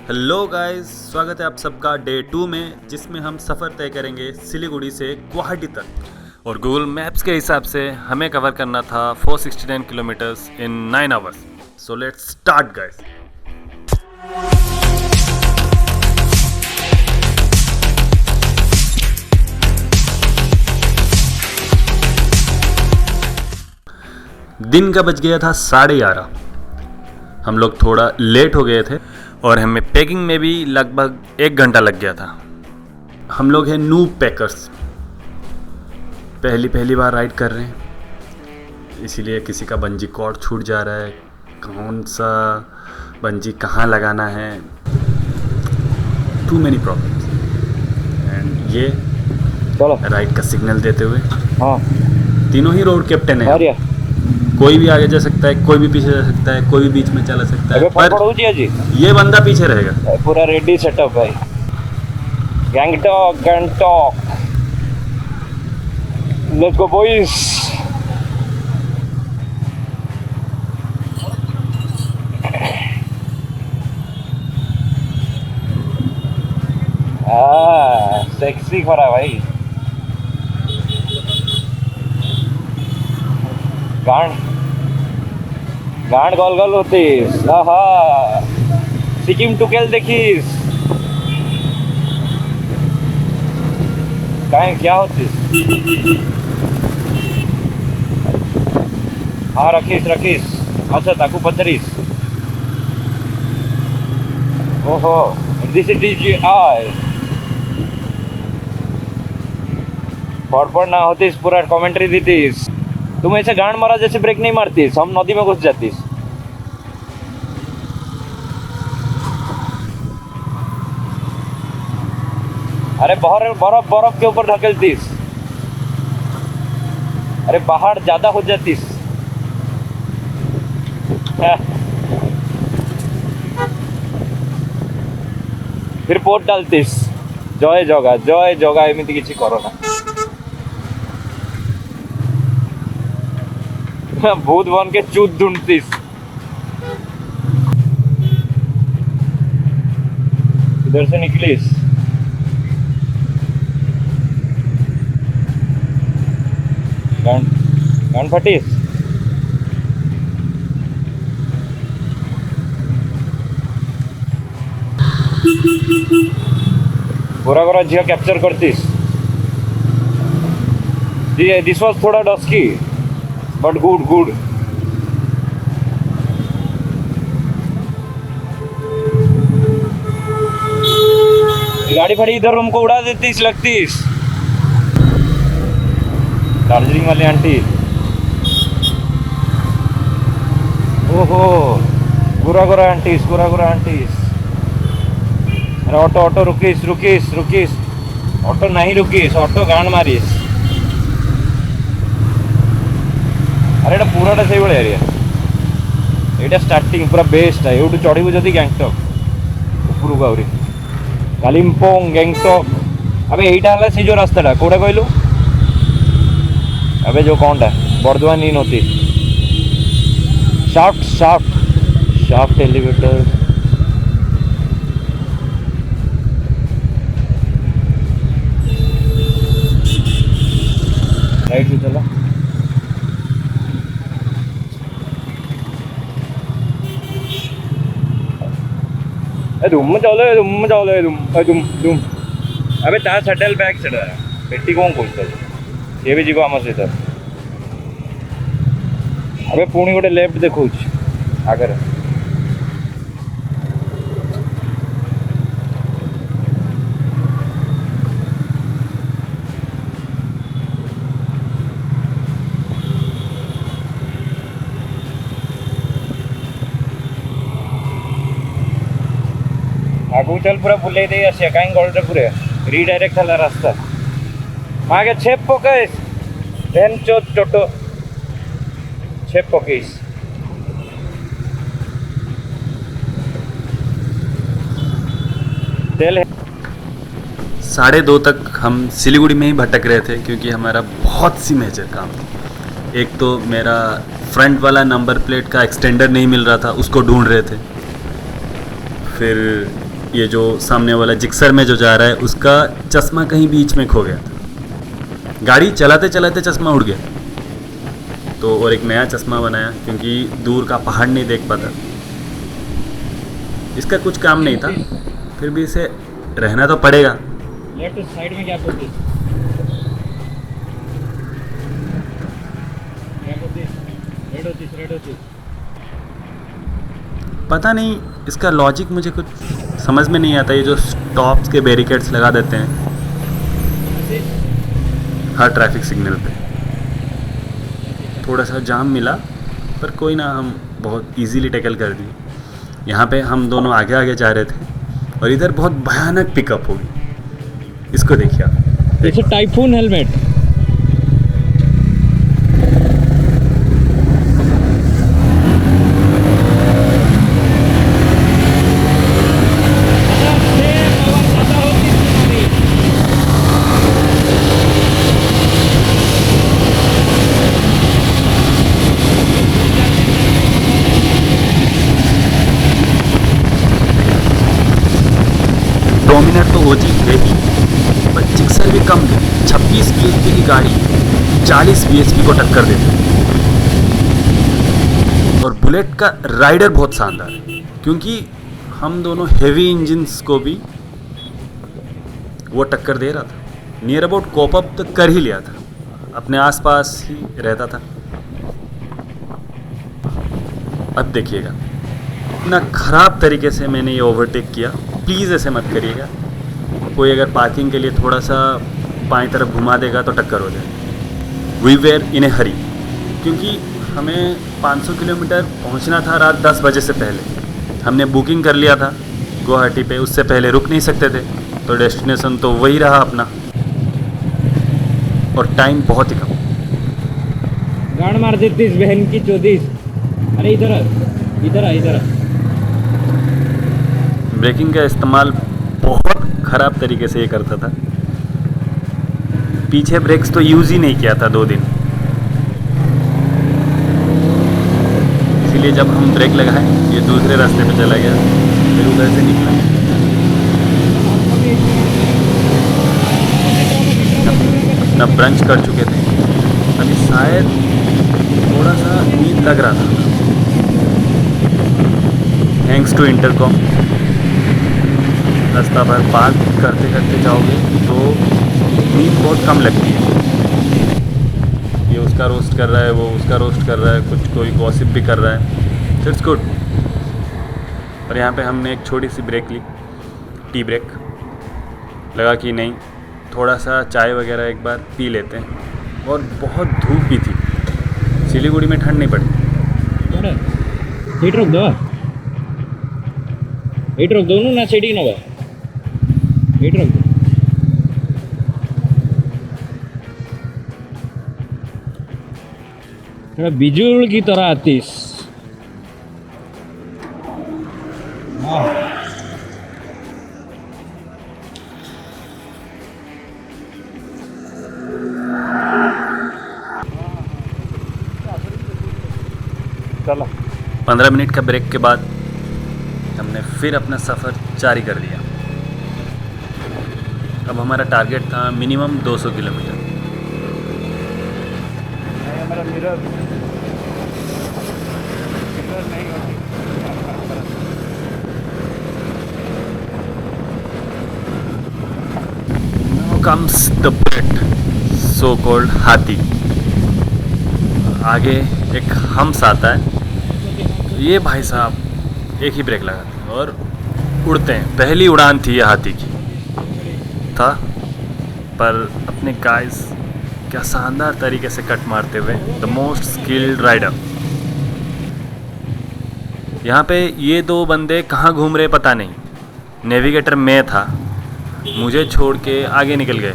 Hello guys, स्वागत है आप सबका डे 2 में, जिसमें हम सफ़र तय करेंगे सिलीगुड़ी से गुवाहाटी तक। और गूगल मैप्स के हिसाब से हमें कवर करना था 469 kilometres in 9 hours. So let's start guys. दिन का बज गया था 11:30। हम लोग थोड़ा लेट हो गए थे और हमें पैकिंग में भी लगभग 1 घंटा लग गया था। हम लोग हैं नूब पैकर्स, पहली बार राइड कर रहे हैं, इसीलिए किसी का बंजी कॉर्ड छूट जा रहा है, कौन सा बंजी कहाँ लगाना है, टू मैनी प्रॉब्लम्स। एंड ये राइड का सिग्नल देते हुए तीनों ही रोड कैप्टन है। कोई भी आगे जा सकता है, कोई भी पीछे जा सकता है, कोई भी बीच में चला सकता है, पर ये बंदा पीछे रहेगा। पूरा रेडी सेटअप भाई। Gangtok let's go boys. Sexy खरा भाई। गांड गोल गोल होतीस। सिक्कीम टुकेल देखीस काय क्या होतीस। हाँ रखीस अच्छा ताकू पत्थरीस। ओहो दिस इज DJI। फड़फड़ ना होतीस, पूरा कमेंट्री देतीस। तुम ऐसे गांड मारा जैसे ब्रेक नहीं मारतीस, हम नदी में घुस जातीस। अरे बर्फ के ऊपर ढकेलतीस। अरे पहाड़ ज्यादा हो जातीस। फिर पोट डालतीस। जय जगा एमती किसी करो ना। भूत बन के चूत ढूंढतीस। इधर से निकलीस। गांड फटीस। पूरा झिया कैप्चर करतीस। दिस वॉज थोड़ा डस्की बट गुड। गाड़ी फड़ी इधर हमको उड़ा देतीस लगतीस। दार्जिलिंग वाले आंटी। ओहो गोरा आंटीस। अरे ऑटो रुकीस। ऑटो नहीं रुकीस, ऑटो गांड मारीस। अरे एटा पूराटा से भाई एरिया। एटा स्टार्टिंग पूरा बेस्ट है। एठू चढ़ू जदि गैंगटॉक उपरକୁ आउरी कालिम्पोंग गैंगटॉक। अबे एटा हला से जो रास्ताटा कोडा कहलु। अबे जो कौनटा बर्धवान इन होती शाफ्ट एलिवेटर। राइट में चला। तुम अबे ता सटल बैग सेटा पेटी कौन कहता सी भी जीव आम सहित। अबे पुणी गोटे लेफ्ट देखो आगे। आगू चल पूरा बुले दे आसिया कहीं गलटे पूरे रिडायरेक्ट है रास्ता। आगे छेप पकेस देन टोटो छेप पकेस। तेल 2:30 तक हम सिलीगुड़ी में ही भटक रहे थे, क्योंकि हमारा बहुत सी मेजर काम थी। एक तो मेरा फ्रंट वाला नंबर प्लेट का एक्सटेंडर नहीं मिल रहा था, उसको ढूंढ रहे थे। फिर ये जो सामने वाला जिक्सर में जो जा रहा है उसका चश्मा कहीं बीच में खो गया था। गाड़ी चलाते चलाते चश्मा उड़ गया, तो और एक नया चश्मा बनाया क्योंकि दूर का पहाड़ नहीं देख पाता। इसका कुछ काम नहीं था, फिर भी इसे रहना तो पड़ेगा। लेफ्ट साइड में क्या करती रेड होती। पता नहीं इसका लॉजिक मुझे कुछ समझ में नहीं आता। ये जो स्टॉप्स के बैरिकेड्स लगा देते हैं हर ट्रैफिक सिग्नल पे। थोड़ा सा जाम मिला पर कोई ना, हम बहुत इजीली टैकल कर दिए। यहाँ पे हम दोनों आगे आगे जा रहे थे और इधर बहुत भयानक पिकअप होगी। इसको देखिए आप। It's a typhoon helmet. Dominar तो ओजी है ही, पर जिक्सर भी कम है। 26 bhp की गाड़ी 40 bhp को टक्कर देती है। और बुलेट का राइडर बहुत शानदार है क्योंकि हम दोनों हेवी इंजन्स को भी वो टक्कर दे रहा था। नियर अबाउट कॉप अप तो कर ही लिया था, अपने आसपास ही रहता था। अब देखिएगा इतना ख़राब तरीके से मैंने ये ओवरटेक किया। प्लीज़ ऐसे मत करिएगा। कोई अगर पार्किंग के लिए थोड़ा सा बाएं तरफ घुमा देगा तो टक्कर हो जाए। वी वेयर इन ए हरी क्योंकि हमें 500 किलोमीटर पहुंचना था रात 10 बजे से पहले। हमने बुकिंग कर लिया था गुवाहाटी पे, उससे पहले रुक नहीं सकते थे, तो डेस्टिनेशन तो वही रहा अपना, और टाइम बहुत ही कम। गाड़ मार देती इस बहन की 34। अरे इधर इधर ब्रेकिंग का इस्तेमाल बहुत ख़राब तरीके से ये करता था। पीछे ब्रेक्स तो यूज़ ही नहीं किया था 2 दिन, इसीलिए जब हम ब्रेक लगाए ये दूसरे रास्ते पे चला गया, फिर उधर से निकला। अपना ब्रंच कर चुके थे, अभी शायद थोड़ा सा नींद लग रहा था। थैंक्स टू इंटरकॉम रास्ता भर बात करते करते जाओगे तो नींद बहुत कम लगती है। ये उसका रोस्ट कर रहा है, वो उसका रोस्ट कर रहा है, कुछ कोई गॉसिप भी कर रहा है, इट्स गुड। और यहाँ पे हमने एक छोटी सी ब्रेक ली, टी ब्रेक। लगा कि नहीं, थोड़ा सा चाय वगैरह एक बार पी लेते हैं। और बहुत धूप भी थी, सिलीगुड़ी में ठंड नहीं पड़ी। हीट रोक दो ना सेटिंग ना हीट रोक दो। थोड़ा बिजुल की तरह आतीस। चलो 15 मिनट का ब्रेक के बाद हमने फिर अपना सफ़र जारी कर दिया। अब हमारा टारगेट था minimum 200 kilometre. Now comes the bullet, so called हाथी। आगे एक हम्स आता है, ये भाई साहब एक ही ब्रेक लगाते हैं और उड़ते हैं। पहली उड़ान थी ये हाथी की था, पर अपने गाइस क्या शानदार तरीके से कट मारते हुए, द मोस्ट स्किल्ड राइडर। यहाँ पे ये 2 बंदे कहाँ घूम रहे पता नहीं। नेविगेटर मैं था, मुझे छोड़ के आगे निकल गए।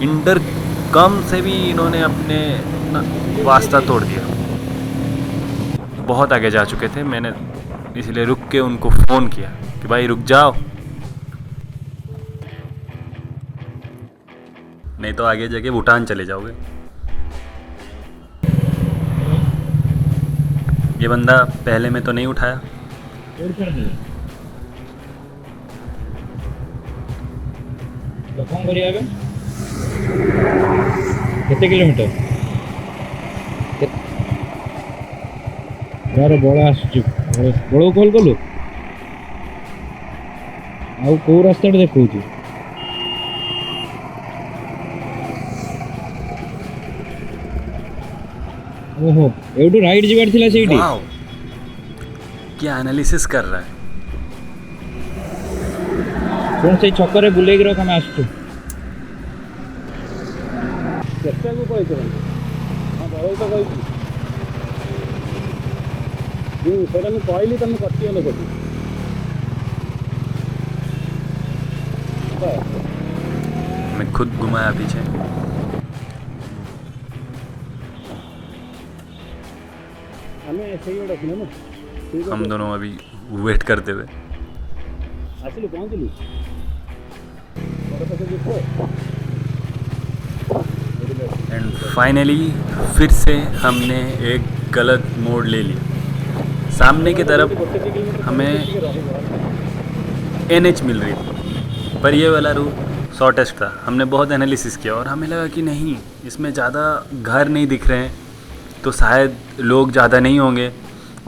इंटरकम से भी इन्होंने अपने वास्ता तोड़ दिया। बहुत आगे जा चुके थे, मैंने इसलिए रुक के उनको फ़ोन किया कि भाई रुक जाओ, नहीं तो आगे जाके भूटान चले जाओगे। ये बंदा पहले में तो नहीं उठाया, तो कौन करिया ଏବେ କେତେ କିଲୋମିଟର यार बड़ आसुची बड़ कॉल कलु आउ को रास्ता देखौची ओहो एवडू राइट जिबार थिला सेठी वाओ क्या एनालिसिस कर रहा है। कौन से छकरे बुलेक रख हम आसु चेष्टा को कहि छ हां बरोई तो कहि जी सेटा मैं कहली तने कटि गलो कटि मैं खुद घुमाया पीछे। हमें ऐसे ही रखना ना हम दोनों अभी वेट करते हुए आसिलु पहुंचलु एंड फाइनली फिर से हमने एक गलत मोड़ ले लिया। सामने की तरफ हमें NH मिल रही थी पर ये वाला रूट शॉर्टेस्ट था। हमने बहुत एनालिसिस किया और हमें लगा कि नहीं इसमें ज़्यादा घर नहीं दिख रहे हैं तो शायद लोग ज़्यादा नहीं होंगे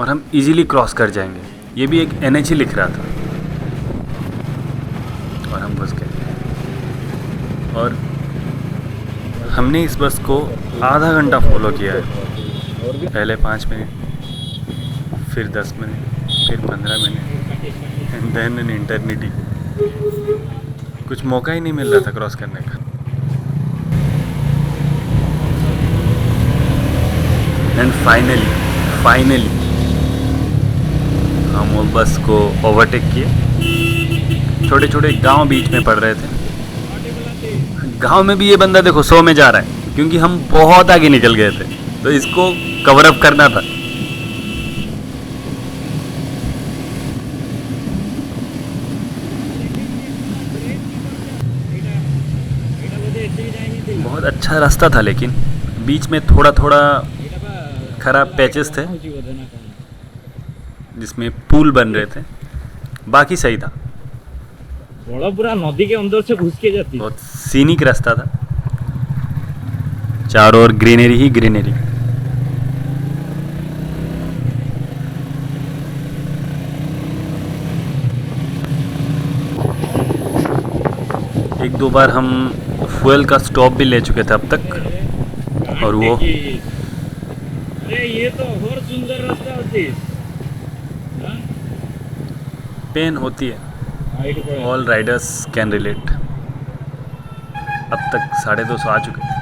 और हम इजीली क्रॉस कर जाएंगे। ये भी एक NH ही लिख रहा था और हम घुस गए। और हमने इस बस को आधा घंटा फॉलो किया है। पहले 5 मिनट, फिर 10 मिनट, फिर 15 मिनट एंड देन एन इंटरनिटी। कुछ मौका ही नहीं मिल रहा था क्रॉस करने का। एंड फाइनली हम वो बस को ओवरटेक किए। छोटे छोटे गांव बीच में पड़ रहे थे। गांव में भी ये बंदा देखो 100 में जा रहा है क्योंकि हम बहुत आगे निकल गए थे तो इसको कवर अप करना था। बहुत अच्छा रास्ता था लेकिन बीच में थोड़ा थोड़ा खराब पैचेस थे जिसमें पुल बन रहे थे। बाकी सही था। बड़ा पूरा नदी के अंदर से घुस के जाती। बहुत सीनिक रास्ता था, चारों ओर ग्रीनरी ही ग्रीनरी। एक दो बार हम फ्यूल का स्टॉप भी ले चुके थे अब तक और वो ये तो और सुंदर रास्ता होती पेन होती है। All Riders can relate. अब तक 250 आ चुके थे।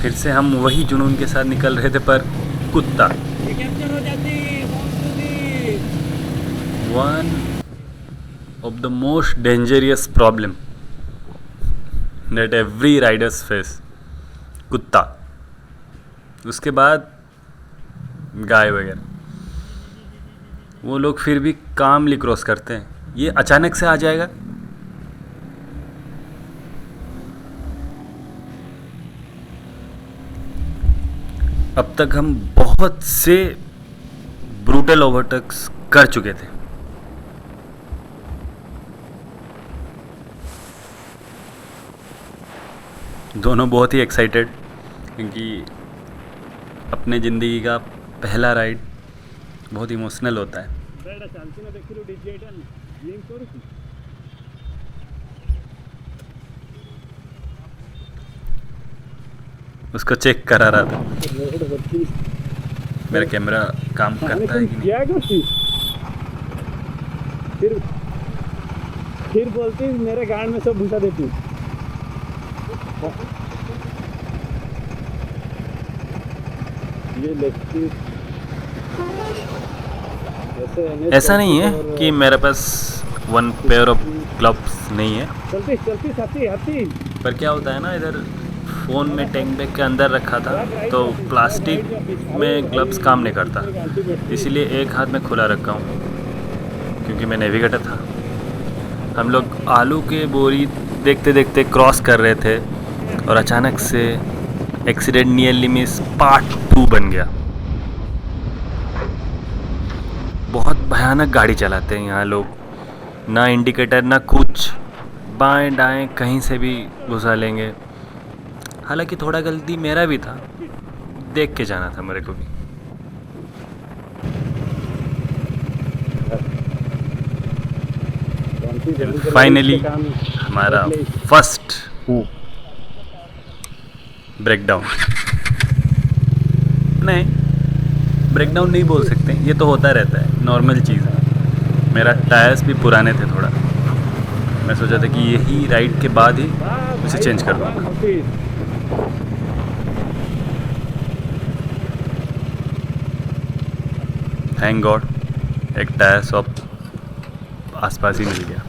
फिर से हम वही जुनून के साथ निकल रहे थे पर कुत्ता one of the most dangerous problem that every riders face, कुत्ता। उसके बाद गाय वगैरह वो लोग फिर भी कामली क्रॉस करते हैं। ये अचानक से आ जाएगा। अब तक हम बहुत से ब्रूटल ओवरटेक्स कर चुके थे। दोनों बहुत ही एक्साइटेड क्योंकि अपने ज़िंदगी का पहला राइड बहुत इमोशनल होता है। उसको चेक करा रहा था मेरा कैमरा काम करता है कि नहीं। फिर बोलती मेरे गांड में सब भूसा देती। ऐसा नहीं है कि मेरे पास 1 पेयर ऑफ ग्लव्स नहीं है। चलती साथी पर क्या होता है ना, इधर फ़ोन में टैंक बैग के अंदर रखा था तो प्लास्टिक में ग्लव्स काम नहीं करता, इसीलिए एक हाथ में खुला रखा हूँ क्योंकि मैं नेविगेटर था। हम लोग आलू के बोरी देखते देखते क्रॉस कर रहे थे और अचानक से एक्सीडेंट नियरली मिस पार्ट 2 बन गया। बहुत भयानक गाड़ी चलाते हैं यहाँ लोग, ना इंडिकेटर ना कुछ, बाएं दाएं कहीं से भी घुसा लेंगे। हालांकि थोड़ा गलती मेरा भी था, देख के जाना था मेरे को भी। फाइनली हमारा फर्स्ट ब्रेकडाउन, नहीं ब्रेकडाउन नहीं बोल सकते, ये तो होता रहता है, नॉर्मल चीज़ है। मेरा टायर्स भी पुराने थे थोड़ा, मैं सोचा था कि यही राइड के बाद ही उसे चेंज कर दूँगा। थैंक गॉड एक टायर शॉप आसपास ही मिल गया।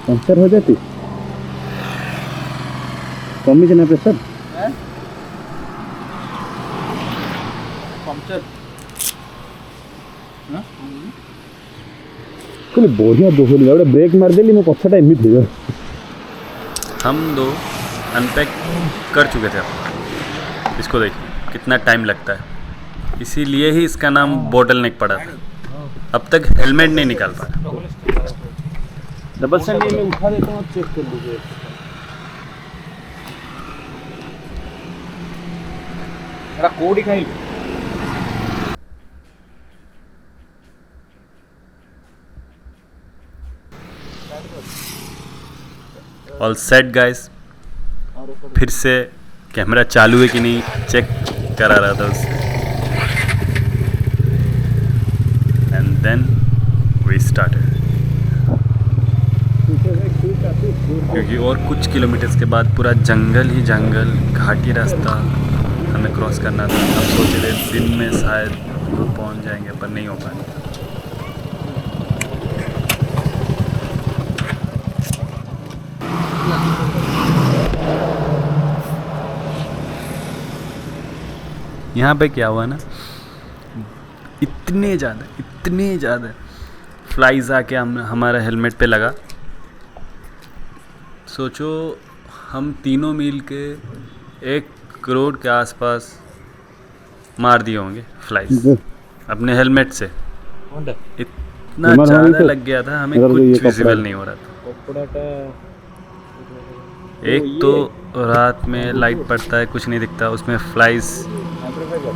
पंक्चर हो जाती, कमी ना प्रेशर पंक्चर कोई बढ़िया दोहरी गोटे ब्रेक मारदेली मो पछटा एमती हो। हम दो अनपैक कर चुके थे, इसको देखिए कितना टाइम लगता है, इसीलिए ही इसका नाम बोटल नेक पड़ा था। अब तक हेलमेट नहीं निकाल पाया। डबल स्टैंड में उठा देता हूँ, चेक कर लीजिए। मेरा कोड ही खाई ऑल सेट गाइस, फिर से कैमरा चालू है कि नहीं चेक करा रहा था उससे, एंड देन वी स्टार्टेड। क्योंकि और कुछ किलोमीटर्स के बाद पूरा जंगल ही जंगल, घाटी रास्ता हमें क्रॉस करना था। हम सोच रहे दिन में शायद पहुंच जाएंगे, पर नहीं हो पाएगा। यहाँ पे क्या हुआ ना, इतने ज़्यादा फ्लाइज आके हमारा हेलमेट पे लगा। सोचो हम तीनों मिल के 1 करोड़ के आसपास मार दिए होंगे फ्लाइज अपने हेलमेट से। इतना ज़्यादा लग गया था, हमें कुछ विजिबल नहीं हो रहा था। एक तो रात में लाइट पड़ता है, कुछ नहीं दिखता, उसमें फ्लाइज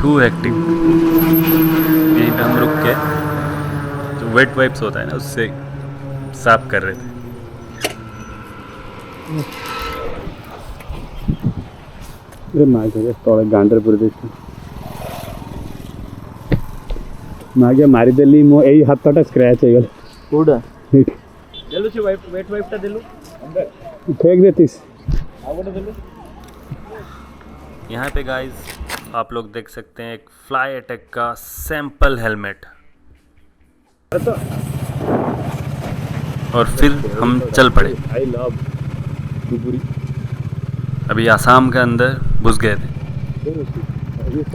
टू हेक्टिक। यहीं पे हम रुक के जो वेट वाइप्स होता है ना, उससे साफ कर रहे थे। तले गांडर पूरी मागे मारिदेली मो एई हाथटा स्क्रैच हो गल कोडा देलु से वेट वाइपटा देलु अंदर फेंक देतीस आगोटा देलु। यहाँ पे गाइस आप लोग देख सकते हैं एक फ्लाई अटैक का सैंपल हेलमेट। और फिर हम चल पड़े। आई लव दुबुरी। अभी आसाम के अंदर घुस गए थे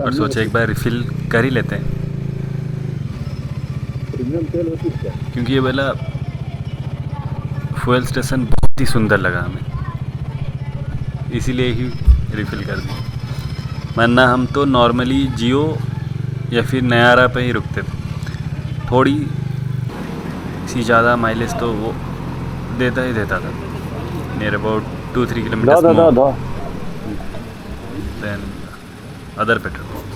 और सोचे एक बार रिफिल कर ही लेते हैं, क्योंकि ये वाला फ्यूल स्टेशन बहुत ही सुंदर लगा हमें, इसीलिए ही रिफिल कर दिया। वरना हम तो नॉर्मली जियो या फिर नयारा पे ही रुकते थे। थोड़ी सी ज़्यादा माइलेज तो वो देता ही देता था, near about 2-3 kilometre then other petrol pumps.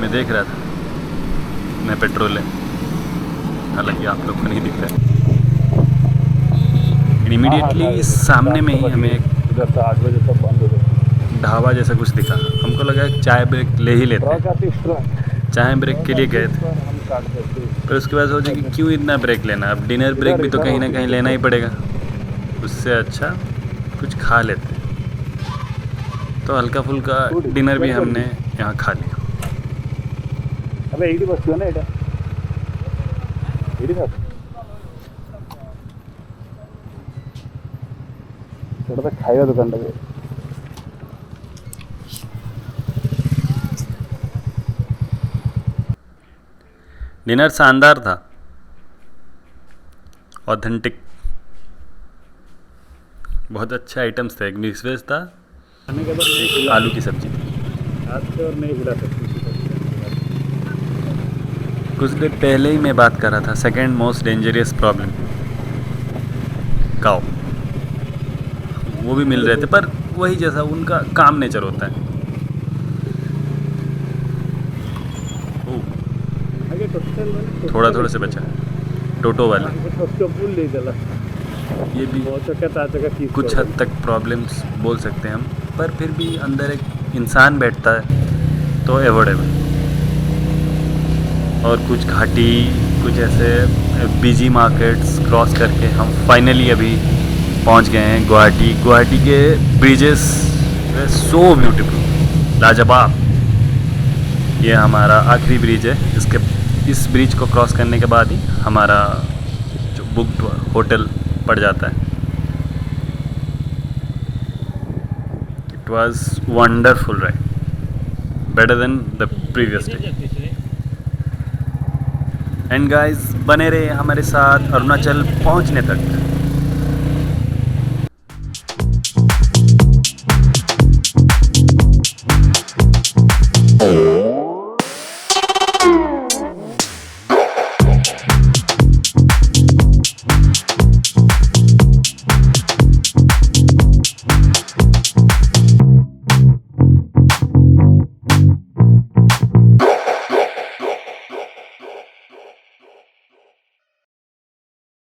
मैं देख रहा था मैं पेट्रोल है, हालांकि आप लोग को नहीं दिख रहा है। इमीडिएटली सामने में ही हमें एक 8 बजे तक बंद हो गया ढाबा जैसा कुछ दिखा। हमको लगा चाय ब्रेक ले ही लेते हैं, चाय ब्रेक के लिए गए थे। फिर उसके बाद सोचे कि क्यों इतना ब्रेक लेना, अब डिनर ब्रेक भी तो कहीं ना कहीं लेना ही पड़ेगा, उससे अच्छा कुछ खा लेते। तो हल्का फुल्का डिनर भी हमने यहाँ खा लिया। अबे एडी बसियो ना एटा एडी था थोड़ा सा खाएगा दुकान पे। डिनर शानदार था, ऑथेंटिक, बहुत अच्छे आइटम्स थे। एक मिक्स वेज था, खाने के बाद एक आलू की सब्जी थी। हाथ से और नहीं हिला सकती। कुछ देर पहले ही मैं बात कर रहा था, सेकेंड मोस्ट डेंजरियस प्रॉब्लम काऊ। वो भी मिल रहे थे पर वही जैसा उनका काम नेचर होता है। आगे टोटल वाले थोड़ा थोड़ा से बचा, टोटो वाले उसको भूल नहीं चला। ये भी बहुत चक्कर कुछ हद तक प्रॉब्लम्स बोल सकते हैं हम, पर फिर भी अंदर एक इंसान बैठता है तो एवोर्डेबल। और कुछ घाटी, कुछ ऐसे बिजी मार्केट्स क्रॉस करके हम फाइनली अभी पहुंच गए हैं गुवाहाटी। गुवाहाटी के ब्रिजेस सो ब्यूटीफुल, लाजवाब। ये हमारा आखिरी ब्रिज है, इस ब्रिज को क्रॉस करने के बाद ही हमारा जो बुक्ड होटल पड़ जाता है। It was wonderful ride, better than the previous day. And guys बने रहे हमारे साथ अरुणाचल पहुंचने तक।